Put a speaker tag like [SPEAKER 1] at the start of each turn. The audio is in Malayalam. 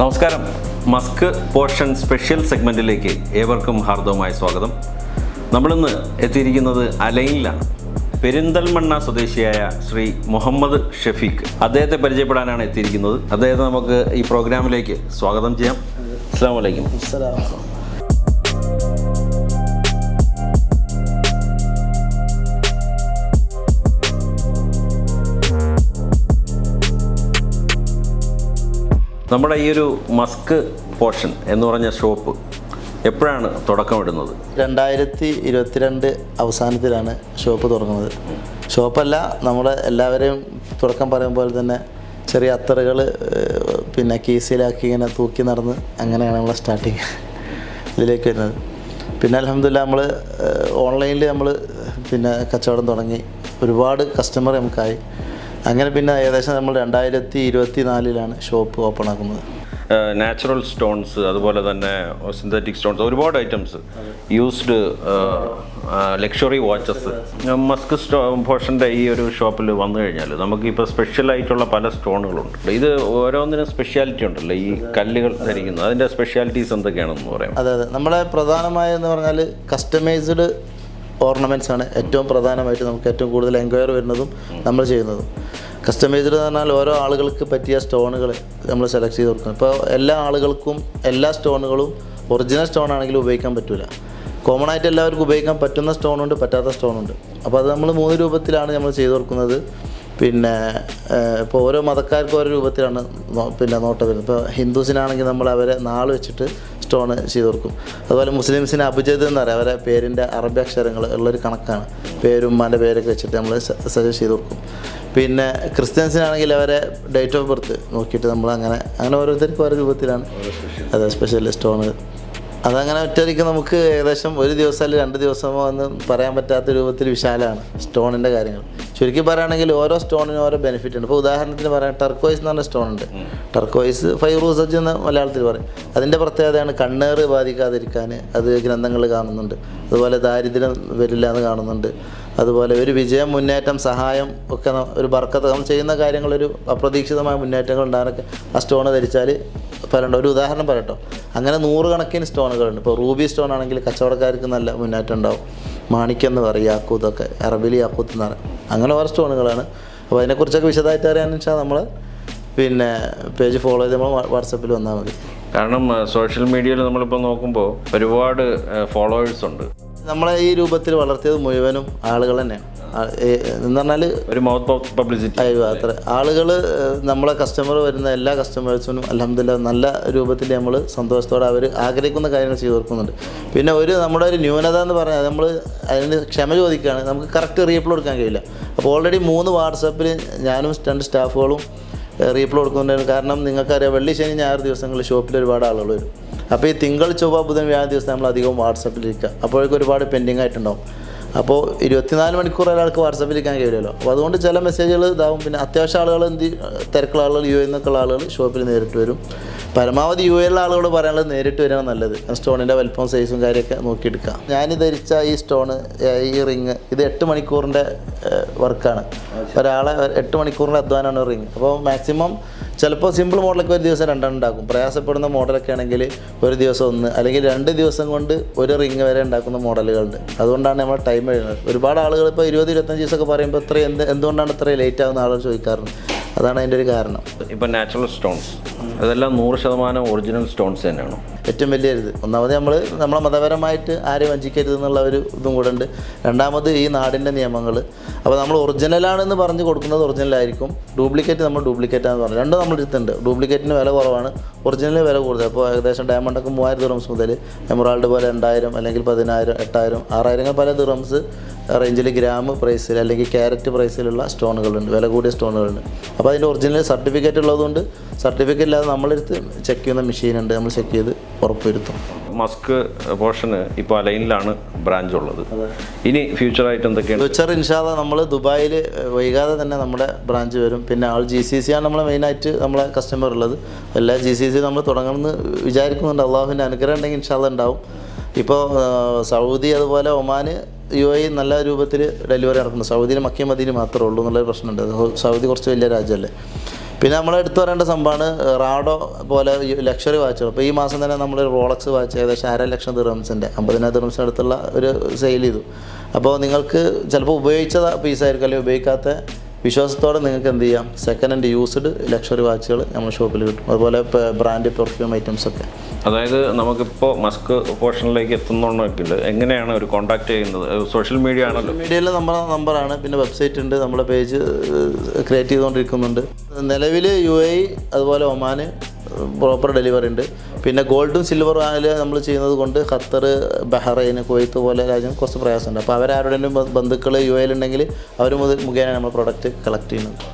[SPEAKER 1] നമസ്കാരം. മസ്ക് പോർഷൻ സ്പെഷ്യൽ സെഗ്മെൻറ്റിലേക്ക് ഏവർക്കും ഹാർദവമായ സ്വാഗതം. നമ്മളിന്ന് എത്തിയിരിക്കുന്നത് അലൈനിലാണ്. പെരിന്തൽമണ്ണ സ്വദേശിയായ ശ്രീ മുഹമ്മദ് ഷഫീഖ്, അദ്ദേഹത്തെ പരിചയപ്പെടാനാണ് എത്തിയിരിക്കുന്നത്. അദ്ദേഹത്തെ നമുക്ക് ഈ പ്രോഗ്രാമിലേക്ക് സ്വാഗതം ചെയ്യാം. അസ്സലാമു അലൈക്കും. നമ്മുടെ ഈ ഒരു മസ്ക് പോർഷൻ എന്ന് പറഞ്ഞ ഷോപ്പ് എപ്പോഴാണ് തുടക്കമിടുന്നത്?
[SPEAKER 2] 2022 അവസാനത്തിലാണ് ഷോപ്പ് തുടങ്ങുന്നത്. ഷോപ്പല്ല, നമ്മുടെ എല്ലാവരെയും തുടക്കം പറയും പോലെ തന്നെ ചെറിയ അത്തറുകൾ പിന്നെ കീസിലാക്കി ഇങ്ങനെ തൂക്കി നടന്ന് അങ്ങനെയാണ് നമ്മളെ സ്റ്റാർട്ടിങ് ഇതിലേക്ക് വരുന്നത്. പിന്നെ അൽഹംദുലില്ലാ നമ്മൾ ഓൺലൈനിൽ നമ്മൾ പിന്നെ കച്ചവടം തുടങ്ങി, ഒരുപാട് കസ്റ്റമർ നമുക്കായി. അങ്ങനെ പിന്നെ ഏകദേശം നമ്മൾ 2024 ഷോപ്പ് ഓപ്പൺ ആക്കുന്നത്.
[SPEAKER 1] നാച്ചുറൽ സ്റ്റോൺസ്, അതുപോലെ തന്നെ സിന്തറ്റിക് സ്റ്റോൺസ്, ഒരുപാട് ഐറ്റംസ്, യൂസ്ഡ് ലക്ഷറി വാച്ചസ്. മസ്ക് പോർഷൻ്റെ ഈ ഒരു ഷോപ്പിൽ വന്നു കഴിഞ്ഞാൽ നമുക്കിപ്പോൾ സ്പെഷ്യലായിട്ടുള്ള പല സ്റ്റോണുകളുണ്ട്. ഇത് ഓരോന്നിനും സ്പെഷ്യാലിറ്റി ഉണ്ടല്ലോ, ഈ കല്ലുകൾ ധരിക്കുന്നത്. അതിൻ്റെ സ്പെഷ്യാലിറ്റീസ് എന്തൊക്കെയാണെന്ന് പറയാം.
[SPEAKER 2] അതെ, നമ്മളെ പ്രധാനമായെന്ന് പറഞ്ഞാൽ കസ്റ്റമൈസ്ഡ് ഓർണമെൻറ്റ്സ് ആണ് ഏറ്റവും പ്രധാനമായിട്ട് നമുക്ക് ഏറ്റവും കൂടുതൽ എൻക്വയറി വരുന്നതും നമ്മൾ ചെയ്യുന്നതും. കസ്റ്റമൈസ്ഡ് എന്ന് പറഞ്ഞാൽ ഓരോ ആളുകൾക്ക് പറ്റിയ സ്റ്റോണുകൾ നമ്മൾ സെലക്ട് ചെയ്ത് കൊടുക്കണം. ഇപ്പോൾ എല്ലാ ആളുകൾക്കും എല്ലാ സ്റ്റോണുകളും ഒറിജിനൽ സ്റ്റോൺ ആണെങ്കിലും ഉപയോഗിക്കാൻ പറ്റില്ല. കോമൺ ആയിട്ട് എല്ലാവർക്കും ഉപയോഗിക്കാൻ പറ്റുന്ന സ്റ്റോണുണ്ട്, പറ്റാത്ത സ്റ്റോണുണ്ട്. അപ്പോൾ അത് നമ്മൾ 3 രൂപത്തിലാണ് നമ്മൾ ചെയ്ത് കൊടുക്കുന്നത്. പിന്നെ ഇപ്പോൾ ഓരോ മതക്കാർക്കും ഓരോ രൂപത്തിലാണ് പിന്നെ നോട്ട വരുന്നത്. ഇപ്പോൾ ഹിന്ദുസിനാണെങ്കിൽ നമ്മൾ അവരെ നാൾ വെച്ചിട്ട് സ്റ്റോണ് ചെയ്ത് കൊടുക്കും. അതുപോലെ മുസ്ലിംസിന് അബുജദ് എന്ന് പറയും, അവരെ പേരിൻ്റെ അറബി അക്ഷരങ്ങൾ ഉള്ളൊരു കണക്കാണ്. പേരും ഉമ്മാൻ്റെ പേരൊക്കെ വെച്ചിട്ട് നമ്മൾ സജസ്റ്റ് ചെയ്ത് കൊടുക്കും. പിന്നെ ക്രിസ്ത്യൻസിനാണെങ്കിൽ അവരെ ഡേറ്റ് ഓഫ് ബർത്ത് നോക്കിയിട്ട് നമ്മൾ അങ്ങനെ ഓരോരുത്തർക്കും ഓരോ രൂപത്തിലാണ് അതെ സ്പെഷ്യൽ സ്റ്റോണ്. അതങ്ങനെ ഒറ്റയ്ക്ക് നമുക്ക് ഏകദേശം ഒരു ദിവസം അല്ലെങ്കിൽ 2 ദിവസമോ എന്ന് പറയാൻ പറ്റാത്ത രൂപത്തിൽ വിശാലമാണ് സ്റ്റോണിൻ്റെ കാര്യങ്ങൾ. ചുരുക്കി പറയുകയാണെങ്കിൽ ഓരോ സ്റ്റോണിനും ഓരോ ബെനിഫിറ്റ് ഉണ്ട്. ഇപ്പോൾ ഉദാഹരണത്തിന് പറയാം, ടർക്കോയ്സ് എന്ന് പറഞ്ഞ സ്റ്റോൺ ഉണ്ട്. ടർക്കോയ്സ് ഫൈറൂസജ് എന്ന് മലയാളത്തിൽ പറയും. അതിൻ്റെ പ്രത്യേകതയാണ് കണ്ണേറ് ബാധിക്കാതിരിക്കാൻ അത് ഗ്രന്ഥങ്ങൾ കാണുന്നുണ്ട്. അതുപോലെ ദാരിദ്ര്യം വരില്ല എന്ന് കാണുന്നുണ്ട്. അതുപോലെ ഒരു വിജയം, മുന്നേറ്റം, സഹായം ഒക്കെ ഒരു ബർക്കത്ത് നമ്മൾ ചെയ്യുന്ന കാര്യങ്ങളൊരു അപ്രതീക്ഷിതമായ മുന്നേറ്റങ്ങൾ ഉണ്ടാകാനൊക്കെ ആ സ്റ്റോൺ ധരിച്ചാൽ പറയണ്ട. ഒരു ഉദാഹരണം പറയട്ടോ, അങ്ങനെ 100 കണക്കിന് സ്റ്റോണുകളുണ്ട്. ഇപ്പോൾ റൂബി സ്റ്റോൺ ആണെങ്കിൽ കച്ചവടക്കാർക്ക് നല്ല മുന്നേറ്റം ഉണ്ടാവും. മാണിക്യം എന്ന് പറയും, യാക്കൂത്തൊക്കെ, അറബിലി യാക്കൂത്ത് എന്ന് പറയും. അങ്ങനെ ഓരോ സ്റ്റോണുകളാണ്. അപ്പോൾ അതിനെക്കുറിച്ചൊക്കെ വിശദമായിട്ട് അറിയാമെന്ന് വെച്ചാൽ നമ്മൾ പിന്നെ പേജ് ഫോളോ ചെയ്ത് നമ്മൾ വാട്സപ്പിൽ വന്നാൽ മതി.
[SPEAKER 1] കാരണം സോഷ്യൽ മീഡിയയിൽ നമ്മളിപ്പോൾ നോക്കുമ്പോൾ ഒരുപാട് ഫോളോവേഴ്സ് ഉണ്ട്.
[SPEAKER 2] നമ്മളെ ഈ രൂപത്തിൽ വളർത്തിയത് മുഴുവനും ആളുകൾ തന്നെയാണ്. എന്ന് പറഞ്ഞാൽ
[SPEAKER 1] ഒരു മൗത്ത് പബ്ലിസിറ്റി.
[SPEAKER 2] അത്ര ആളുകൾ നമ്മളെ കസ്റ്റമർ വരുന്ന എല്ലാ കസ്റ്റമേഴ്സിനും അൽഹംദുലില്ലാ നല്ല രൂപത്തിൽ നമ്മൾ സന്തോഷത്തോടെ അവർ ആഗ്രഹിക്കുന്ന കാര്യങ്ങൾ ചെയ്തു കൊടുക്കുന്നുണ്ട്. പിന്നെ നമ്മുടെ ഒരു ന്യൂനത എന്ന് പറഞ്ഞാൽ നമ്മൾ അതിന് ക്ഷമ ചോദിക്കുകയാണ്. നമുക്ക് കറക്റ്റ് റീപ്ലൈ കൊടുക്കാൻ കഴിയില്ല. അപ്പോൾ ഓൾറെഡി 3 വാട്സപ്പിൽ ഞാനും 2 സ്റ്റാഫുകളും റീപ്ലൈ കൊടുക്കുന്നുണ്ടായിരുന്നു. കാരണം നിങ്ങൾക്കറിയാം, വെള്ളി, ശനി, ഞായർ ദിവസങ്ങളിൽ ഷോപ്പിൽ ഒരുപാട് ആളുകൾ വരും. അപ്പോൾ ഈ തിങ്കൾ, ചൊവ്വ, ബുധൻ, വ്യാഴം ദിവസം നമ്മൾ അധികം വാട്സപ്പിലിരിക്കുക. അപ്പോഴേക്കും ഒരുപാട് പെൻഡിങ് ആയിട്ടുണ്ടാവും. അപ്പോൾ 24 മണിക്കൂർ ഒരാൾക്ക് വാട്സപ്പിലിരിക്കാൻ കഴിയില്ലല്ലോ. അപ്പോൾ അതുകൊണ്ട് ചില മെസ്സേജുകൾ ഇതാവും. പിന്നെ അത്യാവശ്യം ആളുകൾ തിരക്കുള്ള ആളുകൾ, യു എന്നൊക്കെയുള്ള ആളുകൾ ഷോപ്പിൽ നേരിട്ട് വരും. പരമാവധി യു എയിലുള്ള ആളുകളോട് പറയാനുള്ളത് നേരിട്ട് വരികയാണ് നല്ലത്. സ്റ്റോണിൻ്റെ വലിപ്പം, സൈസും കാര്യമൊക്കെ നോക്കിയെടുക്കുക. ഞാൻ ധരിച്ച ഈ സ്റ്റോണ്, ഈ റിങ്, ഇത് 8 മണിക്കൂറിൻ്റെ വർക്കാണ്. ഒരാളെ 8 മണിക്കൂറിൻ്റെ അധ്വാനമാണ് റിങ്. അപ്പോൾ മാക്സിമം ചിലപ്പോൾ സിമ്പിൾ മോഡലൊക്കെ ഒരു ദിവസം 2 ഉണ്ടാക്കും. പ്രയാസപ്പെടുന്ന മോഡലൊക്കെ ആണെങ്കിൽ ഒരു ദിവസം 1 അല്ലെങ്കിൽ 2 ദിവസം കൊണ്ട് ഒരു റിങ് വരെ ഉണ്ടാക്കുന്ന മോഡലുകളുണ്ട്. അതുകൊണ്ടാണ് നമ്മൾ ടൈം എഴുതുന്നത്. ഒരുപാട് ആളുകൾ ഇപ്പോൾ 20-25 ദിവസമൊക്കെ പറയുമ്പോൾ എന്തുകൊണ്ടാണ് ഇത്രയും ലേറ്റ് ആകുന്ന ആളുകൾ ചോദിക്കാറുണ്ട്. അതാണ് അതിൻ്റെ ഒരു കാരണം.
[SPEAKER 1] ഇപ്പം നാച്ചുറൽ സ്റ്റോൺസ് അതെല്ലാം 100% ഒറിജിനൽ സ്റ്റോൺസ് തന്നെയാണോ?
[SPEAKER 2] ഏറ്റവും വലിയ ഇത് ഒന്നാമത് നമ്മളെ മതപരമായിട്ട് ആരെയും വഞ്ചിക്കരുത് എന്നുള്ള ഒരു ഇതും കൂടെ ഉണ്ട്. രണ്ടാമത് ഈ നാടിൻ്റെ നിയമങ്ങൾ. അപ്പോൾ നമ്മൾ ഒറിജിനലാണെന്ന് പറഞ്ഞ് കൊടുക്കുന്നത് ഒറിജിനലായിരിക്കും, ഡ്യൂപ്ലിക്കേറ്റ് നമ്മൾ ഡ്യൂപ്ലിക്കേറ്റാണെന്ന് പറഞ്ഞു. രണ്ടും നമ്മുടെ അടുത്തുണ്ട്. ഡ്യൂപ്ലിക്കേറ്റിന് വില കുറവാണ്, ഒറിജിനലിന് വില കൂടുതൽ. അപ്പോൾ ഏകദേശം ഡയമണ്ടൊക്കെ 3000 ദിർഹംസ് മുതൽ എമറാൾഡ് പോലെ 2000 അല്ലെങ്കിൽ 10000, 8000, 6000 പല ദിർഹംസ് റേഞ്ചിൽ ഗ്രാം പ്രൈസിൽ അല്ലെങ്കിൽ ക്യാരറ്റ് പ്രൈസിലുള്ള സ്റ്റോണുകളുണ്ട്, വില കൂടിയ സ്റ്റോണുകളുണ്ട്. അപ്പോൾ അതിൻ്റെ ഒറിജിനൽ സർട്ടിഫിക്കറ്റ് ഉള്ളതുകൊണ്ട് സർട്ടിഫിക്കറ്റ് ഇല്ലാതെ നമ്മളെടുത്ത് ചെക്ക് ചെയ്യുന്ന മെഷീനുണ്ട്, നമ്മൾ ചെക്ക് ചെയ്ത് ഉറപ്പുവരുത്തും.
[SPEAKER 1] മസ്ക് പോർഷന് ഇപ്പോൾ അലൈനിലാണ് ബ്രാഞ്ച് ഉള്ളത്. ഇനി ഫ്യൂച്ചറായിട്ട് എന്തൊക്കെയാണ്?
[SPEAKER 2] ഫ്യൂച്ചർ ഇൻഷാ അല്ലാഹ് നമ്മൾ ദുബായിൽ വൈകാതെ തന്നെ നമ്മുടെ ബ്രാഞ്ച് വരും. പിന്നെ GCC ആണ് നമ്മളെ മെയിനായിട്ട് നമ്മളെ കസ്റ്റമർ ഉള്ളത്. എല്ലാ GCC നമ്മൾ തുടങ്ങണമെന്ന് വിചാരിക്കുന്നുണ്ട്. അള്ളാഹുവിൻ്റെ അനുഗ്രഹം ഉണ്ടെങ്കിൽ ഇൻഷാ അല്ലാഹ് ഉണ്ടാവും. ഇപ്പോൾ സൗദി, അതുപോലെ ഒമാൻ, UAE നല്ല രൂപത്തിൽ ഡെലിവറി നടക്കുന്നു. സൗദിയിൽ മക്കയും മദീനയും മാത്രമേ ഉള്ളൂ എന്നുള്ളൊരു പ്രശ്നമുണ്ട്. സൗദി കുറച്ച് വലിയ രാജ്യമല്ലേ. പിന്നെ നമ്മൾ എടുത്തു പറയേണ്ട സംഭവമാണ് റാഡോ പോലെ ലക്ഷറി വാച്ചുകൾ. ഇപ്പോൾ ഈ മാസം തന്നെ നമ്മൾ റോളക്സ് വാച്ച് ഏകദേശം 500,000 ദിർഹംസിൻ്റെ 50,000 ദിർഹംസിന് അടുത്തുള്ള ഒരു സെയിൽ ചെയ്തു. അപ്പോൾ നിങ്ങൾക്ക് ചിലപ്പോൾ ഉപയോഗിച്ച പീസായിരിക്കും, അല്ലെങ്കിൽ ഉപയോഗിക്കാത്ത വിശ്വാസത്തോടെ നിങ്ങൾക്ക് എന്ത് ചെയ്യാം, സെക്കൻഡ് ഹാൻഡ് യൂസ്ഡ് ലക്ഷറി വാച്ചുകൾ നമ്മുടെ ഷോപ്പിൽ കിട്ടും. അതുപോലെ ബ്രാൻഡ് പെർഫ്യൂം ഐറ്റംസൊക്കെ.
[SPEAKER 1] അതായത് നമുക്കിപ്പോൾ മസ്ക് പോർഷനിലേക്ക് എത്തുന്നുണ്ടെങ്കിൽ എങ്ങനെയാണ് ഒരു കോൺടാക്ട് ചെയ്യുന്നത്? സോഷ്യൽ മീഡിയ ആണല്ലോ.
[SPEAKER 2] സോഷ്യൽ മീഡിയയിൽ നമ്മുടെ നമ്പറാണ്, പിന്നെ വെബ്സൈറ്റ് ഉണ്ട്, നമ്മുടെ പേജ് ക്രിയേറ്റ് ചെയ്തുകൊണ്ടിരിക്കുന്നുണ്ട്. നിലവിൽ UAE അതുപോലെ ഒമാന് പ്രോപ്പർ ഡെലിവറി ഉണ്ട്. പിന്നെ ഗോൾഡും സിൽവറും നമ്മൾ ചെയ്യുന്നത് കൊണ്ട് ഖത്തർ, ബഹ്റൈൻ, കുവൈത്ത് പോലെ രാജ്യം കുറച്ച് പ്രയാസമുണ്ട്. അപ്പോൾ അവരാരുടെയും ബന്ധുക്കൾ UAE ഉണ്ടെങ്കിൽ അവർ മുഖേന നമ്മൾ പ്രൊഡക്റ്റ് കളക്ട് ചെയ്യുന്നുണ്ട്.